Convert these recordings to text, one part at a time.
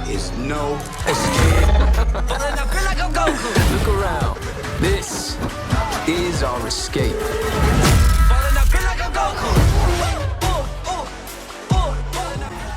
is no escape. Look around. This is our escape.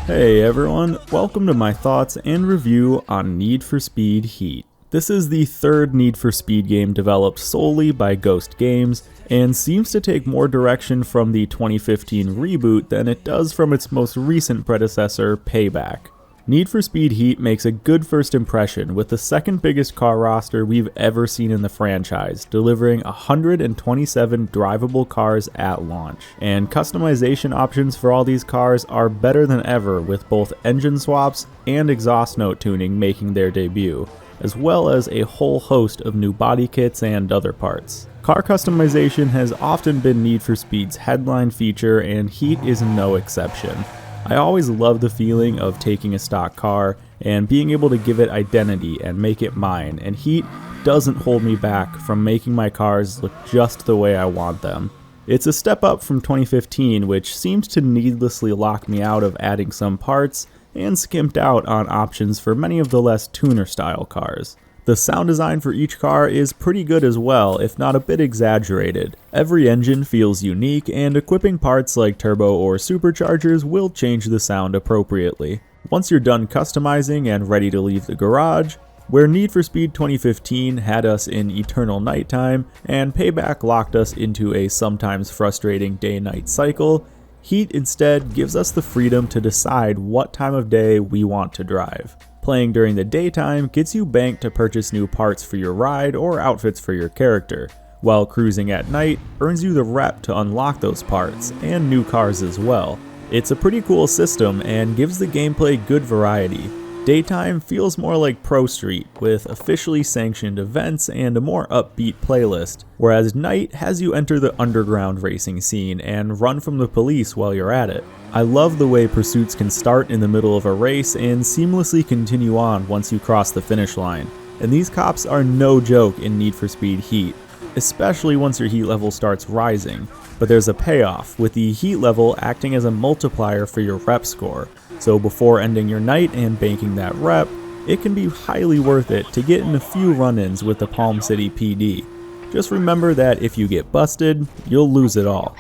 Hey everyone, welcome to my thoughts and review on Need for Speed Heat. This is the third Need for Speed game developed solely by Ghost Games, and seems to take more direction from the 2015 reboot than it does from its most recent predecessor, Payback. Need for Speed Heat makes a good first impression with the second biggest car roster we've ever seen in the franchise, delivering 127 drivable cars at launch. And customization options for all these cars are better than ever, with both engine swaps and exhaust note tuning making their debut, as well as a whole host of new body kits and other parts. Car customization has often been Need for Speed's headline feature, and Heat is no exception. I always love the feeling of taking a stock car and being able to give it identity and make it mine, and Heat doesn't hold me back from making my cars look just the way I want them. It's a step up from 2015, which seemed to needlessly lock me out of adding some parts and skimped out on options for many of the less tuner-style cars. The sound design for each car is pretty good as well, if not a bit exaggerated. Every engine feels unique, and equipping parts like turbo or superchargers will change the sound appropriately. Once you're done customizing and ready to leave the garage, where Need for Speed 2015 had us in eternal nighttime and Payback locked us into a sometimes frustrating day-night cycle, Heat instead gives us the freedom to decide what time of day we want to drive. Playing during the daytime gets you banked to purchase new parts for your ride or outfits for your character, while cruising at night earns you the rep to unlock those parts, and new cars as well. It's a pretty cool system and gives the gameplay good variety. Daytime feels more like Pro Street, with officially sanctioned events and a more upbeat playlist, whereas night has you enter the underground racing scene and run from the police while you're at it. I love the way pursuits can start in the middle of a race and seamlessly continue on once you cross the finish line, and these cops are no joke in Need for Speed Heat, especially once your heat level starts rising. But there's a payoff, with the heat level acting as a multiplier for your rep score. So before ending your night and banking that rep, it can be highly worth it to get in a few run-ins with the Palm City PD. Just remember that if you get busted, you'll lose it all.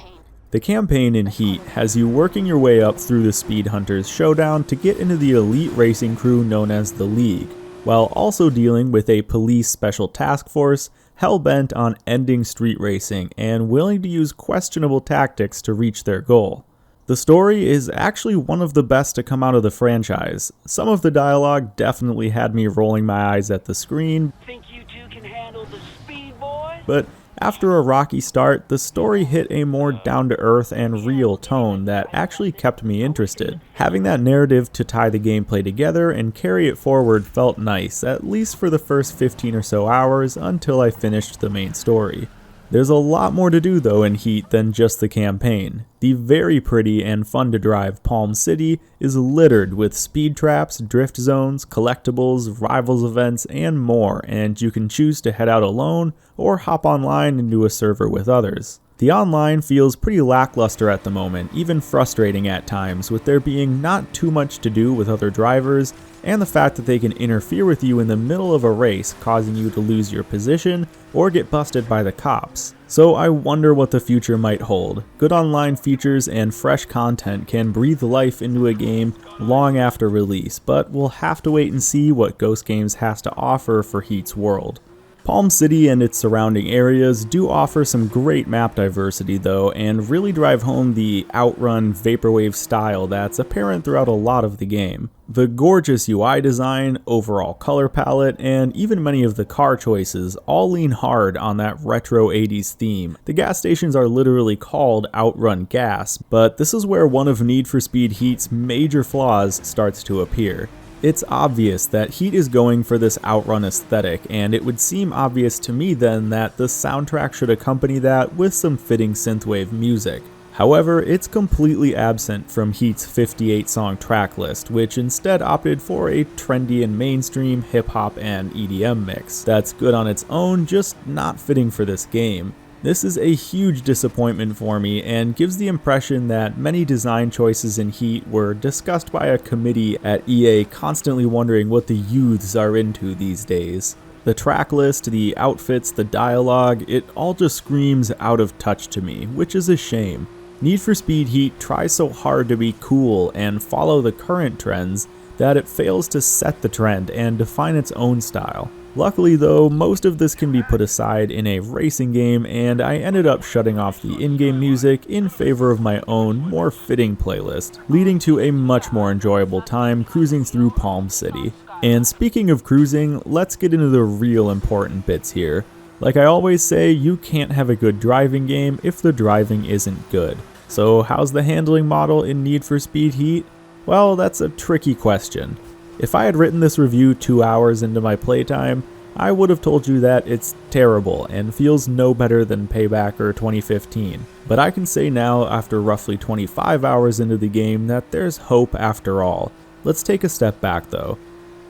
The campaign in Heat has you working your way up through the Speed Hunters Showdown to get into the elite racing crew known as the League, while also dealing with a police special task force hell-bent on ending street racing and willing to use questionable tactics to reach their goal. The story is actually one of the best to come out of the franchise. Some of the dialogue definitely had me rolling my eyes at the screen, Think you two can handle the speed, boy? but after a rocky start, the story hit a more down-to-earth and real tone that actually kept me interested. Having that narrative to tie the gameplay together and carry it forward felt nice, at least for the first 15 or so hours until I finished the main story. There's a lot more to do though in Heat than just the campaign. The very pretty and fun to drive Palm City is littered with speed traps, drift zones, collectibles, rivals events, and more, and you can choose to head out alone or hop online into a server with others. The online feels pretty lackluster at the moment, even frustrating at times, with there being not too much to do with other drivers, and the fact that they can interfere with you in the middle of a race, causing you to lose your position or get busted by the cops. So I wonder what the future might hold. Good online features and fresh content can breathe life into a game long after release, but we'll have to wait and see what Ghost Games has to offer for Heat's world. Palm City and its surrounding areas do offer some great map diversity though, and really drive home the outrun vaporwave style that's apparent throughout a lot of the game. The gorgeous UI design, overall color palette, and even many of the car choices all lean hard on that retro 80s theme. The gas stations are literally called Outrun Gas, but this is where one of Need for Speed Heat's major flaws starts to appear. It's obvious that Heat is going for this outrun aesthetic, and it would seem obvious to me then that the soundtrack should accompany that with some fitting synthwave music. However, it's completely absent from Heat's 58-song track list, which instead opted for a trendy and mainstream hip-hop and EDM mix that's good on its own, just not fitting for this game. This is a huge disappointment for me and gives the impression that many design choices in Heat were discussed by a committee at EA constantly wondering what the youths are into these days. The track list, the outfits, the dialogue, it all just screams out of touch to me, which is a shame. Need for Speed Heat tries so hard to be cool and follow the current trends that it fails to set the trend and define its own style. Luckily though, most of this can be put aside in a racing game, and I ended up shutting off the in-game music in favor of my own, more fitting playlist, leading to a much more enjoyable time cruising through Palm City. And speaking of cruising, let's get into the real important bits here. Like I always say, you can't have a good driving game if the driving isn't good. So how's the handling model in Need for Speed Heat? Well, that's a tricky question. If I had written this review 2 hours into my playtime, I would have told you that it's terrible and feels no better than Payback or 2015. But I can say now, after roughly 25 hours into the game, that there's hope after all. Let's take a step back though.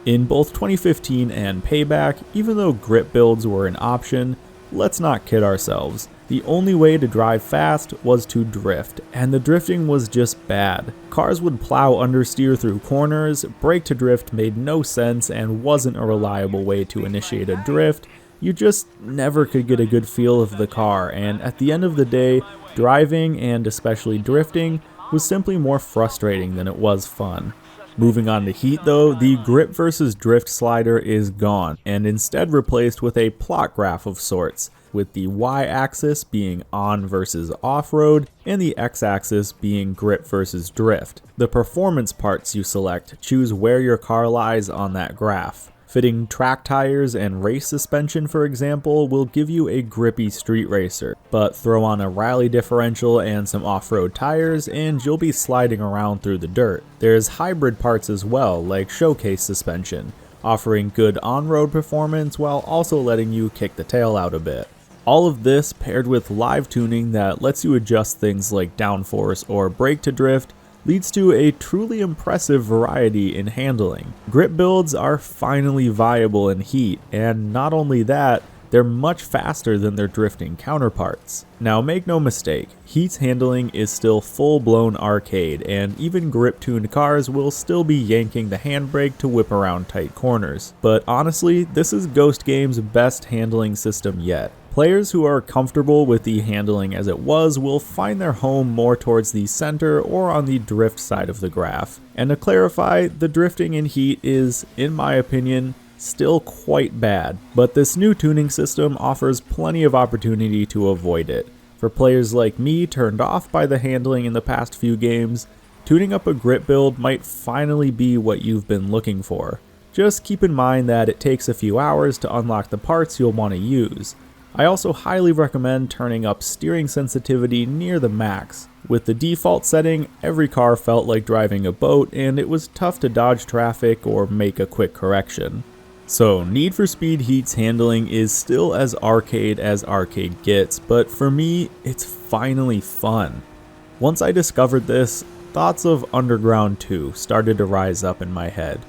In both 2015 and Payback, even though grip builds were an option, let's not kid ourselves. The only way to drive fast was to drift, and the drifting was just bad. Cars would plow understeer through corners, brake to drift made no sense and wasn't a reliable way to initiate a drift. You just never could get a good feel of the car, and at the end of the day, driving, and especially drifting, was simply more frustrating than it was fun. Moving on to Heat though, the grip versus drift slider is gone, and instead replaced with a plot graph of sorts, with the y-axis being on versus off-road, and the x-axis being grip versus drift. The performance parts you select choose where your car lies on that graph. Fitting track tires and race suspension, for example, will give you a grippy street racer, but throw on a rally differential and some off-road tires and you'll be sliding around through the dirt. There's hybrid parts as well, like showcase suspension, offering good on-road performance while also letting you kick the tail out a bit. All of this paired with live tuning that lets you adjust things like downforce or brake to drift leads to a truly impressive variety in handling. Grip builds are finally viable in Heat, and not only that, they're much faster than their drifting counterparts. Now make no mistake, Heat's handling is still full-blown arcade, and even grip-tuned cars will still be yanking the handbrake to whip around tight corners. But honestly, this is Ghost Games' best handling system yet. Players who are comfortable with the handling as it was will find their home more towards the center or on the drift side of the graph. And to clarify, the drifting in Heat is, in my opinion, still quite bad, but this new tuning system offers plenty of opportunity to avoid it. For players like me turned off by the handling in the past few games, tuning up a grip build might finally be what you've been looking for. Just keep in mind that it takes a few hours to unlock the parts you'll want to use. I also highly recommend turning up steering sensitivity near the max. With the default setting, every car felt like driving a boat and it was tough to dodge traffic or make a quick correction. So Need for Speed Heat's handling is still as arcade gets, but for me, it's finally fun. Once I discovered this, thoughts of Underground 2 started to rise up in my head.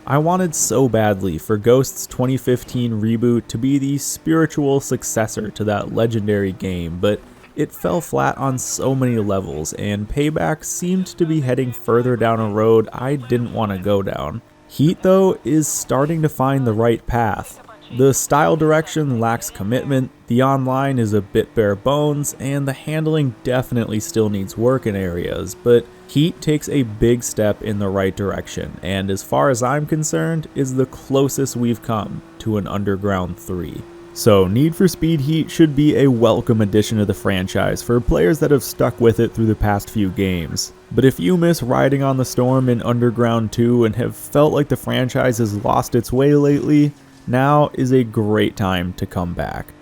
I wanted so badly for Ghost's 2015 reboot to be the spiritual successor to that legendary game, but it fell flat on so many levels, and Payback seemed to be heading further down a road I didn't want to go down. Heat, though, is starting to find the right path. The style direction lacks commitment, the online is a bit bare bones, and the handling definitely still needs work in areas, but Heat takes a big step in the right direction, and as far as I'm concerned, is the closest we've come to an Underground 3. So Need for Speed Heat should be a welcome addition to the franchise for players that have stuck with it through the past few games. But if you miss riding on the storm in Underground 2 and have felt like the franchise has lost its way lately, now is a great time to come back.